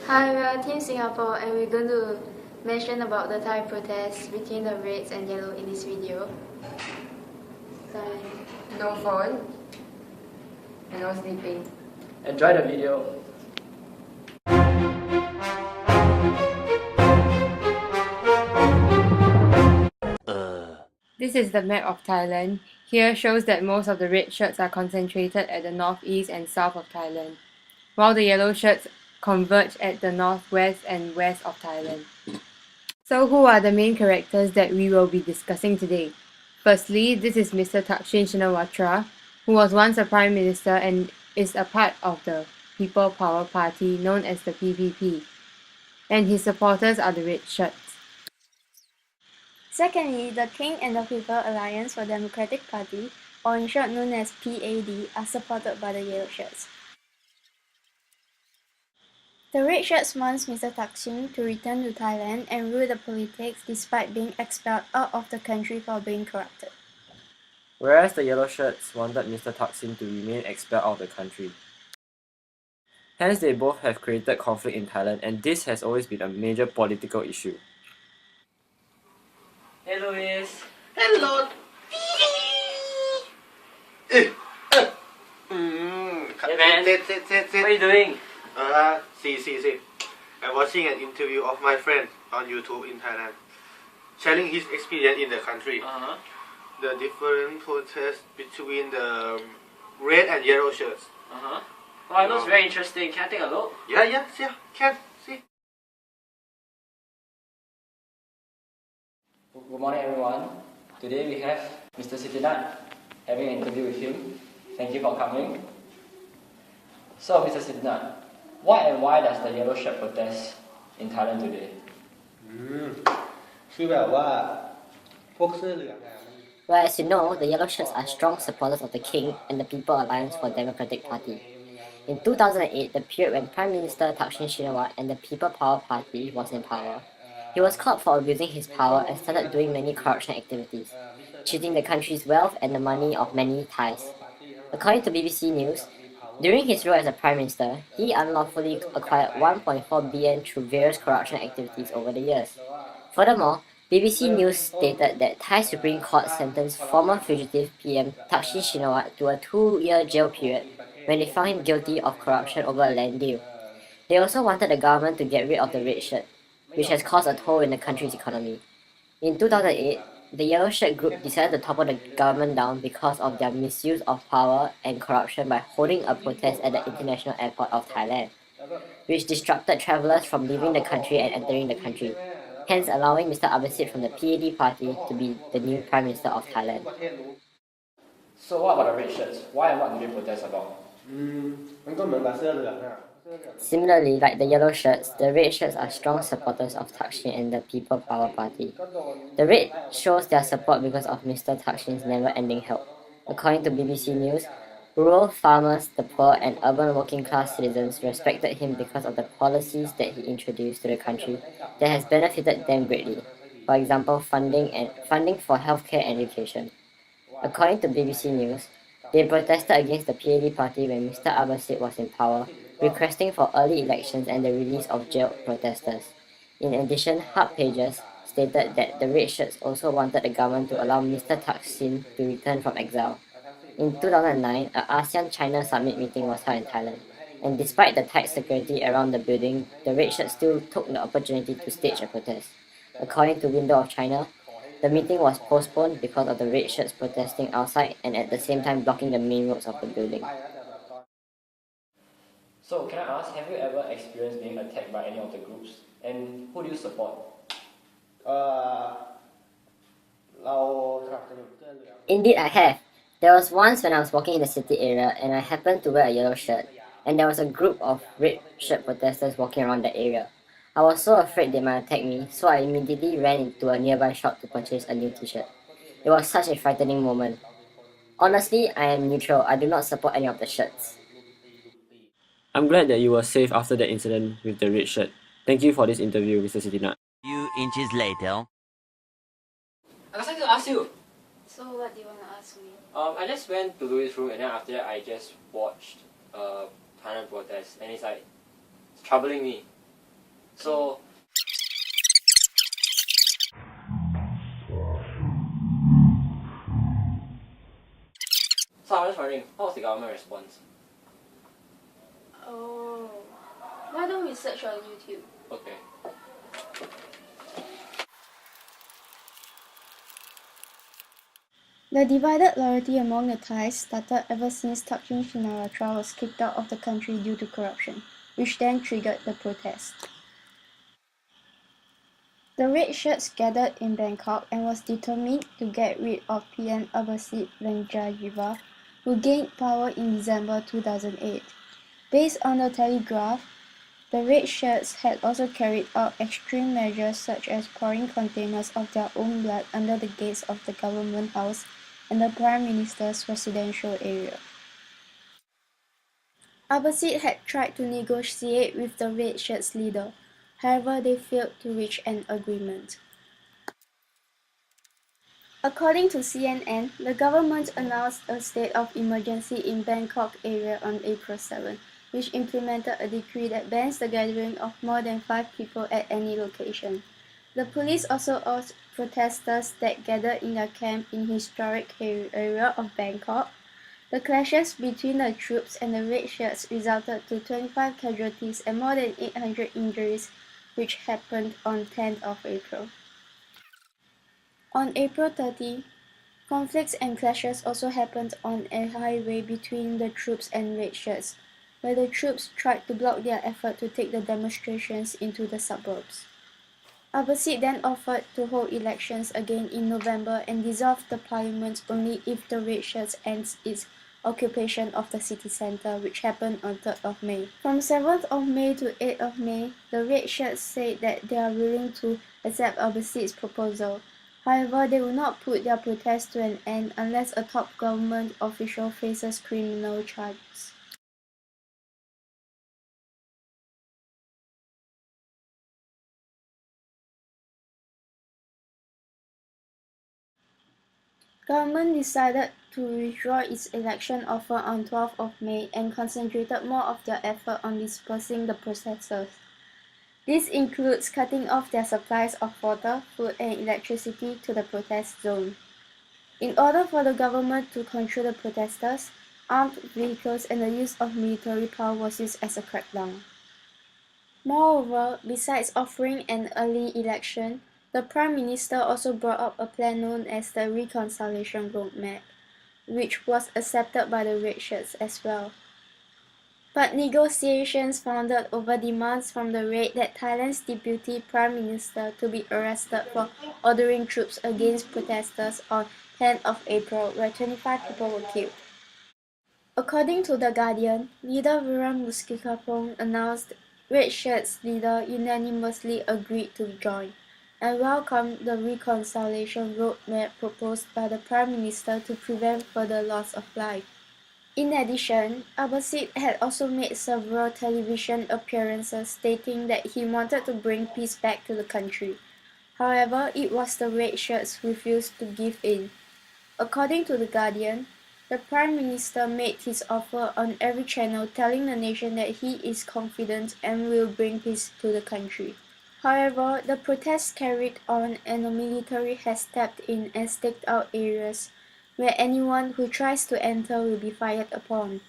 Hi, we are Team Singapore and we're going to mention about the Thai protests between the reds and yellow in this video. No phone and no sleeping. Enjoy the video. This is the map of Thailand. Here shows that most of the red shirts are concentrated at the northeast and south of Thailand, while the yellow shirts converge at the northwest and west of Thailand. So who are the main characters that we will be discussing today? Firstly, this is Mr. Thaksin Shinawatra, who was once a Prime Minister and is a part of the People Power Party known as the PPP, and his supporters are the red shirts. Secondly, the King and the People Alliance for Democratic Party, or in short known as PAD, are supported by the yellow shirts. The red shirts wants Mr. Thaksin to return to Thailand and rule the politics despite being expelled out of the country for being corrupted. Whereas the yellow shirts wanted Mr. Thaksin to remain expelled out of the country. Hence, they both have created conflict in Thailand, and this has always been a major political issue. Hey, Louis. Hello. Hey, man. Sit. What are you doing? See. I'm watching an interview of my friend on YouTube in Thailand, sharing his experience in the country. The different protests between the red and yellow shirts. Wow, it looks very interesting. Can I take a look? Yeah, can see. Good morning, everyone. Today we have Mr. Sitinat having an interview with him. Thank you for coming. So, Mr. Sitinat, what and why does the yellow shirt protest in Thailand today? คือแบบว่าพวกเสื้อเหลือง Well, as you know, the Yellow Shirts are strong supporters of the King and the People Alliance for Democratic Party. In 2008, the period when Prime Minister Thaksin Shinawatra and the People Power Party was in power, he was caught for abusing his power and started doing many corruption activities, cheating the country's wealth and the money of many Thais. According to BBC News, during his role as a Prime Minister, he unlawfully acquired 1.4 billion through various corruption activities over the years. Furthermore, BBC News stated that Thai Supreme Court sentenced former fugitive PM Thaksin Shinawatra to a 2-year jail period when they found him guilty of corruption over a land deal. They also wanted the government to get rid of the red shirt, which has caused a toll in the country's economy. In 2008, the Yellow Shirt group decided to topple the government down because of their misuse of power and corruption by holding a protest at the international airport of Thailand, which disrupted travellers from leaving the country and entering the country, hence allowing Mr. Abhisit from the PAD party to be the new Prime Minister of Thailand. So, what about the red shirts? Why and what do they protest about? มันก็เหมือนกับเสื้อเหลืองอะ Similarly, like the yellow shirts, the red shirts are strong supporters of Thaksin and the People Power Party. The red shows their support because of Mr. Thaksin's never-ending help. According to BBC News, rural farmers, the poor, and urban working-class citizens respected him because of the policies that he introduced to the country that has benefited them greatly. For example, funding for healthcare and education. According to BBC News, they protested against the PAD party when Mr. Abhisit was in power, requesting for early elections and the release of jailed protesters. In addition, Hub Pages stated that the red shirts also wanted the government to allow Mr. Thaksin to return from exile. In 2009, an ASEAN-China summit meeting was held in Thailand, and despite the tight security around the building, the red shirts still took the opportunity to stage a protest. According to Window of China, the meeting was postponed because of the red shirts protesting outside and at the same time blocking the main roads of the building. So, can I ask, have you ever experienced being attacked by any of the groups? And who do you support? เราสนับสนุนเสื้อเหลือง Indeed, I have. There was once when I was walking in the city area and I happened to wear a yellow shirt, and there was a group of red shirt protesters walking around the area. I was so afraid they might attack me, so I immediately ran into a nearby shop to purchase a new t-shirt. It was such a frightening moment. Honestly, I am neutral. I do not support any of the shirts. I'm glad that you were safe after that incident with the red shirt. Thank you for this interview, Mr. Sitinat. Few inches later. I was like to ask you. So what do you want to ask me? I just went to Louis' room and then after that I just watched Thailand protest and it's like troubling me. So I'm just wondering, what was the government response? Oh. Why don't we search on YouTube? Okay. The divided loyalty among the Thais started ever since Thaksin Shinawatra was kicked out of the country due to corruption, which then triggered the protest. The red shirts gathered in Bangkok and was determined to get rid of PM Abbasid Venjajiva, who gained power in December 2008. Based on the telegraph, the red shirts had also carried out extreme measures such as pouring containers of their own blood under the gates of the government house and the Prime Minister's residential area. Abbasid had tried to negotiate with the red shirts leader, however they failed to reach an agreement. According to CNN, the government announced a state of emergency in Bangkok area on April 7, which implemented a decree that bans the gathering of more than 5 people at any location. The police also urged protesters that gathered in a camp in historic area of Bangkok. The clashes between the troops and the red shirts resulted to 25 casualties and more than 800 injuries, which happened on 10th of April. On April 30, conflicts and clashes also happened on a highway between the troops and red shirts, where the troops tried to block their effort to take the demonstrations into the suburbs. Abbasid then offered to hold elections again in November and dissolve the parliament only if the red shirts ends its occupation of the city centre, which happened on 3rd of May. From 7th of May to 8th of May, the red shirts said that they are willing to accept Abbasid's proposal. However, they will not put their protest to an end unless a top government official faces criminal charges. Government decided to withdraw its election offer on 12th of May and concentrated more of their effort on dispersing the protesters. This includes cutting off their supplies of water, food and electricity to the protest zone. In order for the government to control the protesters, armed vehicles and the use of military power was used as a crackdown. Moreover, besides offering an early election, the Prime Minister also brought up a plan known as the Reconciliation Roadmap, which was accepted by the red shirts as well. But negotiations foundered over demands from the Red that Thailand's Deputy Prime Minister to be arrested for ordering troops against protesters on 10th of April, where 25 people were killed. According to The Guardian, leader Viram Muskikapong announced Red Shirts leader unanimously agreed to join and welcomed the reconciliation roadmap proposed by the Prime Minister to prevent further loss of life. In addition, Abbasid had also made several television appearances stating that he wanted to bring peace back to the country. However, it was the red shirts who refused to give in. According to The Guardian, the Prime Minister made his offer on every channel telling the nation that he is confident and will bring peace to the country. However, the protests carried on and the military has stepped in and staked out areas where anyone who tries to enter will be fired upon.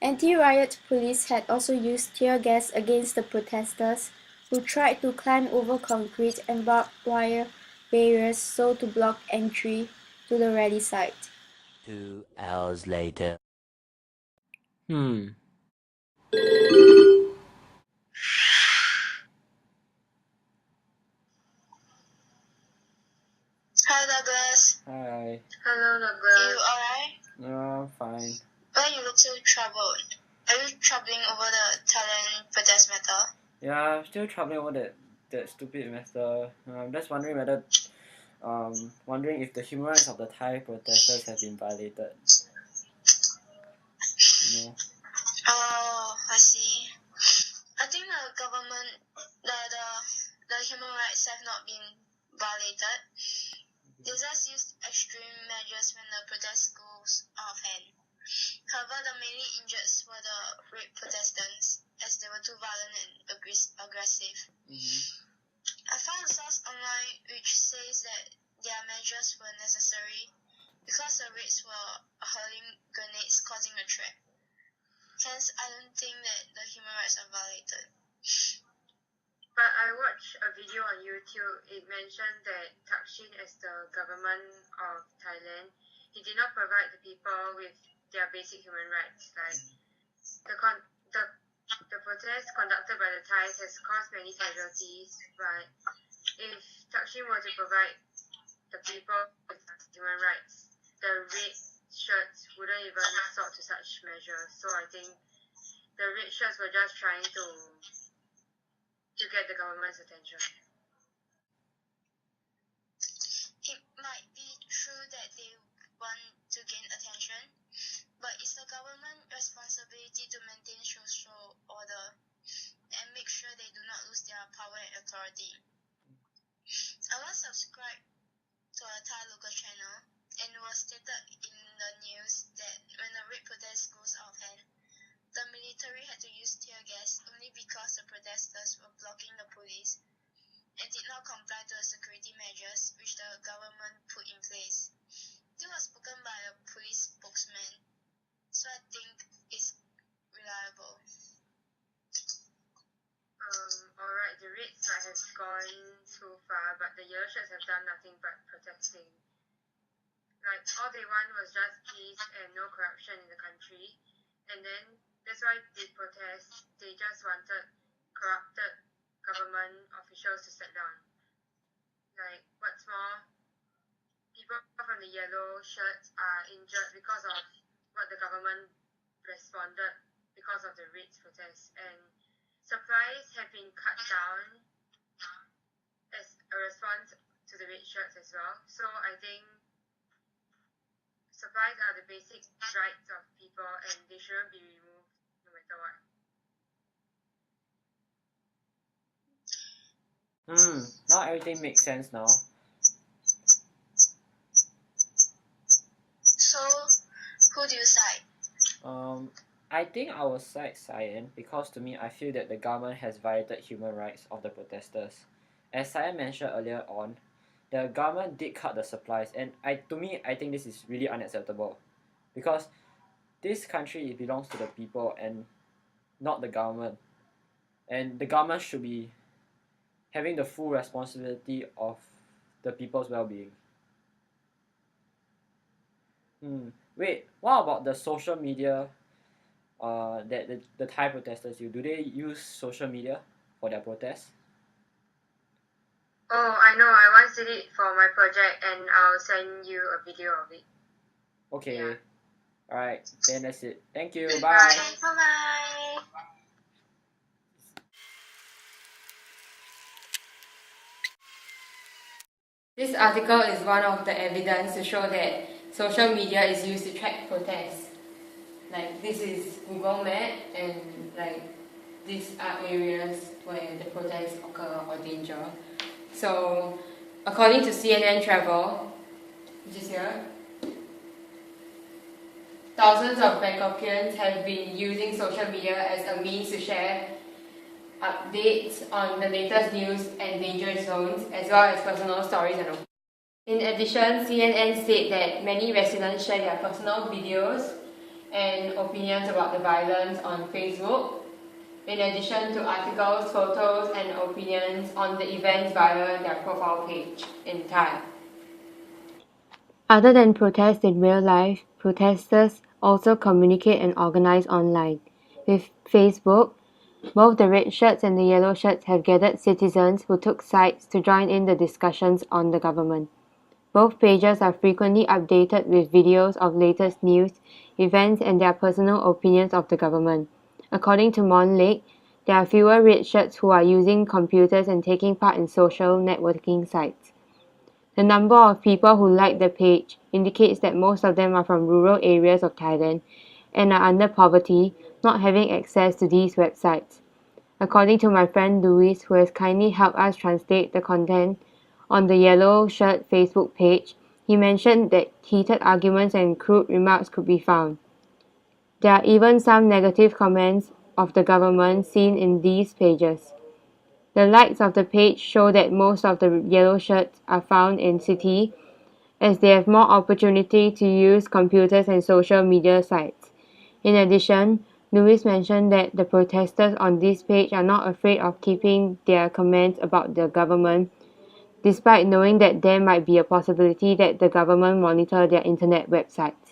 Anti-riot police had also used tear gas against the protesters who tried to climb over concrete and barbed wire barriers so to block entry to the rally site. 2 hours later. Hmm. Hi Douglas. Hi. Hello Douglas. You alright? No, I'm fine. Why you look so troubled? Are you troubling over the Thailand protest matter? Yeah, I'm still troubling over that stupid matter. I'm just wondering wondering if the human rights of the Thai protesters have been violated. You know? Oh, I see. I think the government, the human rights have not been violated. They just used extreme measures when the protest goes off hand. However, the mainly injured were the rape protestants, as they were too violent and aggressive. I found a source online which says that their measures were necessary because the raids were hurling grenades causing a threat. Hence, I don't think that the human rights are violated. But I watched a video on YouTube. It mentioned that Thaksin, as the government of Thailand, he did not provide the people with their basic human rights. Like the protest conducted by the Thais has caused many casualties. But if Thaksin were to provide the people with human rights, the red shirts wouldn't even resort to such measures. So I think the red shirts were just trying to get the government's attention. It might be true that they want to gain attention, but it's the government's responsibility to maintain social order and make sure they do not lose their power and authority. I once subscribed to a Thai local channel, and it was stated in the news that when the rape protest goes out of hand, the military had to use tear gas only because the protesters were blocking the police and did not comply to the security measures which the government put in place. This was spoken by a police spokesman, so I think it's reliable. Alright, the raids might have gone too far, but the yellow shirts have done nothing but protesting. Like, all they want was just peace and no corruption in the country. And then, that's why they protest. They just wanted corrupted government officials to step down. Like, what's more, people from the yellow shirts are injured because of what the government responded because of the raids protests. And supplies have been cut down as a response to the red shirts as well. So I think supplies are the basic rights of people and they shouldn't be removed no matter what. Now everything makes sense now. So, who do you side? I think I will side Cyan because to me I feel that the government has violated human rights of the protesters. As Cyan mentioned earlier on, the government did cut the supplies, and I think this is really unacceptable because this country belongs to the people and not the government, and the government should be having the full responsibility of the people's well-being. Wait, what about the social media that the Thai protesters use? Do they use social media for their protests? Oh, I know. I once did it for my project and I'll send you a video of it. Okay. Yeah. Alright, then that's it. Thank you. Bye. Bye. Bye-bye. This article is one of the evidence to show that social media is used to track protests. Like, this is Google Map, and like these are areas where the protests occur or danger. So, according to CNN Travel, which is here, thousands of Bangkokians have been using social media as a means to share updates on the latest news and danger zones, as well as personal stories and opinions. In addition, CNN said that many residents share their personal videos and opinions about the violence on Facebook, in addition to articles, photos, and opinions on the events via their profile page in Thai. Other than protests in real life, protesters also communicate and organize online. With Facebook, both the red shirts and the yellow shirts have gathered citizens who took sides to join in the discussions on the government. Both pages are frequently updated with videos of latest news, events, and their personal opinions of the government. According to Mon Lake, there are fewer red shirts who are using computers and taking part in social networking sites. The number of people who like the page indicates that most of them are from rural areas of Thailand and are under poverty, not having access to these websites. According to my friend Louis, who has kindly helped us translate the content on the Yellow Shirt Facebook page, he mentioned that heated arguments and crude remarks could be found. There are even some negative comments of the government seen in these pages. The likes of the page show that most of the yellow shirts are found in city, as they have more opportunity to use computers and social media sites. In addition, Louis mentioned that the protesters on this page are not afraid of keeping their comments about the government, despite knowing that there might be a possibility that the government monitor their internet websites.